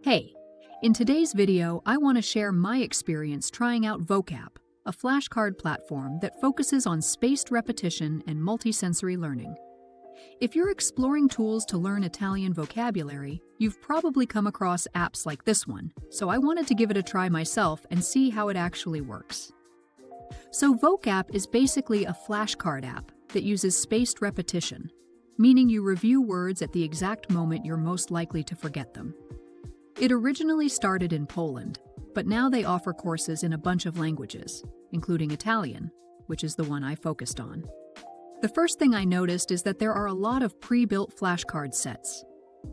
Hey, in today's video, I want to share my experience trying out VocApp, a flashcard platform that focuses on spaced repetition and multisensory learning. If you're exploring tools to learn Italian vocabulary, you've probably come across apps like this one, so I wanted to give it a try myself and see how it actually works. So VocApp is basically a flashcard app that uses spaced repetition, meaning you review words at the exact moment you're most likely to forget them. It originally started in Poland, but now they offer courses in a bunch of languages, including Italian, which is the one I focused on. The first thing I noticed is that there are a lot of pre-built flashcard sets.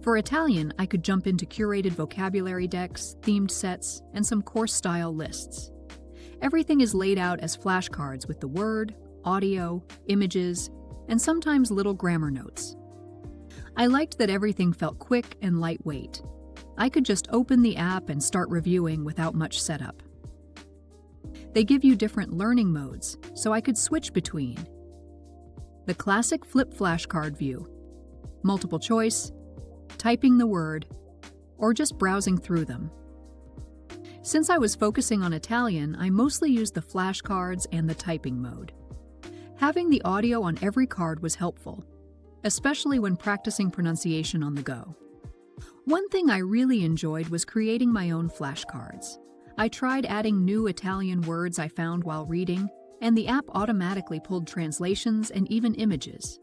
For Italian, I could jump into curated vocabulary decks, themed sets, and some course-style lists. Everything is laid out as flashcards with the word, audio, images, and sometimes little grammar notes. I liked that everything felt quick and lightweight. I could just open the app and start reviewing without much setup. They give you different learning modes, so I could switch between the classic flip flashcard view, multiple choice, typing the word, or just browsing through them. Since I was focusing on Italian, I mostly used the flashcards and the typing mode. Having the audio on every card was helpful, especially when practicing pronunciation on the go. One thing I really enjoyed was creating my own flashcards. I tried adding new Italian words I found while reading, and the app automatically pulled translations and even images.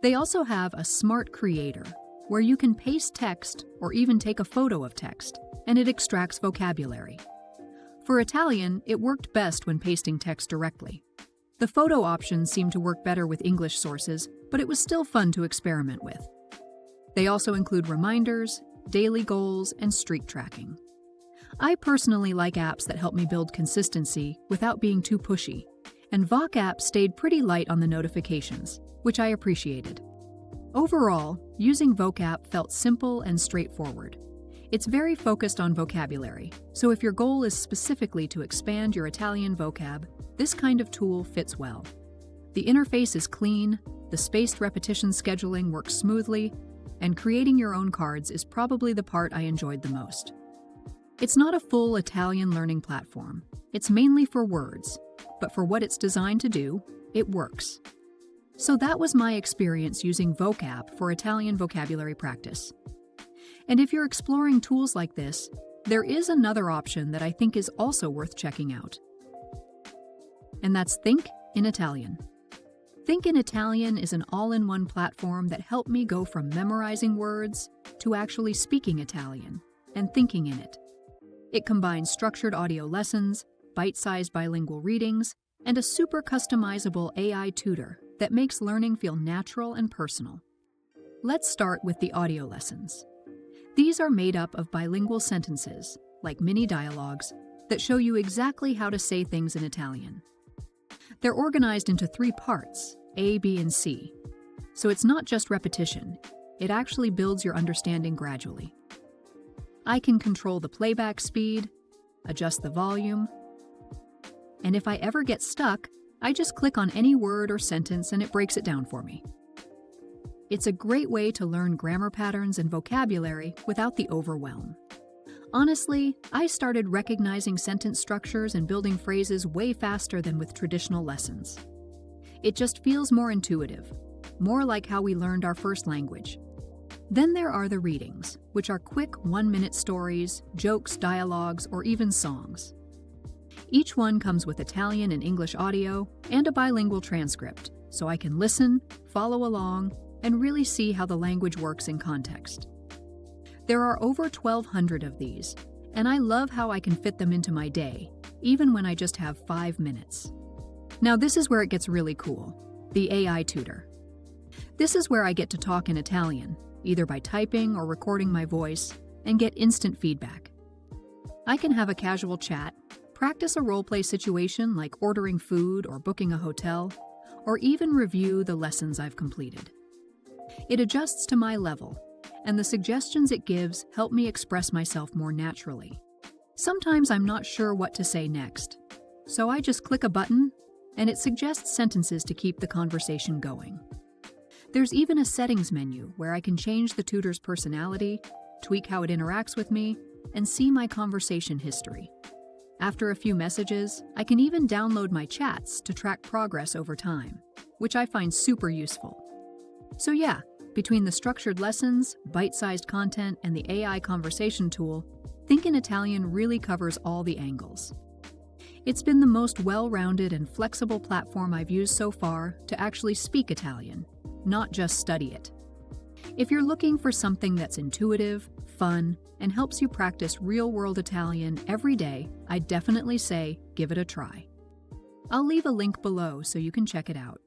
They also have a smart creator, where you can paste text or even take a photo of text, and it extracts vocabulary. For Italian, it worked best when pasting text directly. The photo option seemed to work better with English sources, but it was still fun to experiment with. They also include reminders, daily goals, and streak tracking. I personally like apps that help me build consistency without being too pushy, and VocApp stayed pretty light on the notifications, which I appreciated. Overall, using VocApp felt simple and straightforward. It's very focused on vocabulary, so if your goal is specifically to expand your Italian vocab, this kind of tool fits well. The interface is clean, the spaced repetition scheduling works smoothly, and creating your own cards is probably the part I enjoyed the most. It's not a full Italian learning platform. It's mainly for words, but for what it's designed to do, it works. So that was my experience using VocApp for Italian vocabulary practice. And if you're exploring tools like this, there is another option that I think is also worth checking out. And that's Think in Italian. Think in Italian is an all-in-one platform that helped me go from memorizing words to actually speaking Italian and thinking in it. It combines structured audio lessons, bite-sized bilingual readings, and a super customizable AI tutor that makes learning feel natural and personal. Let's start with the audio lessons. These are made up of bilingual sentences, like mini dialogues, that show you exactly how to say things in Italian. They're organized into 3 parts, A, B, and C. So it's not just repetition, it actually builds your understanding gradually. I can control the playback speed, adjust the volume, and if I ever get stuck, I just click on any word or sentence and it breaks it down for me. It's a great way to learn grammar patterns and vocabulary without the overwhelm. Honestly, I started recognizing sentence structures and building phrases way faster than with traditional lessons. It just feels more intuitive, more like how we learned our first language. Then there are the readings, which are quick 1-minute stories, jokes, dialogues, or even songs. Each one comes with Italian and English audio and a bilingual transcript, so I can listen, follow along, and really see how the language works in context. There are over 1,200 of these, and I love how I can fit them into my day, even when I just have 5 minutes. Now this is where it gets really cool, the AI tutor. This is where I get to talk in Italian, either by typing or recording my voice, and get instant feedback. I can have a casual chat, practice a role-play situation like ordering food or booking a hotel, or even review the lessons I've completed. It adjusts to my level, and the suggestions it gives help me express myself more naturally. Sometimes I'm not sure what to say next, so I just click a button, and it suggests sentences to keep the conversation going. There's even a settings menu where I can change the tutor's personality, tweak how it interacts with me, and see my conversation history. After a few messages, I can even download my chats to track progress over time, which I find super useful. So yeah, between the structured lessons, bite-sized content, and the AI conversation tool, Think in Italian really covers all the angles. It's been the most well-rounded and flexible platform I've used so far to actually speak Italian, not just study it. If you're looking for something that's intuitive, fun, and helps you practice real-world Italian every day, I'd definitely say give it a try. I'll leave a link below so you can check it out.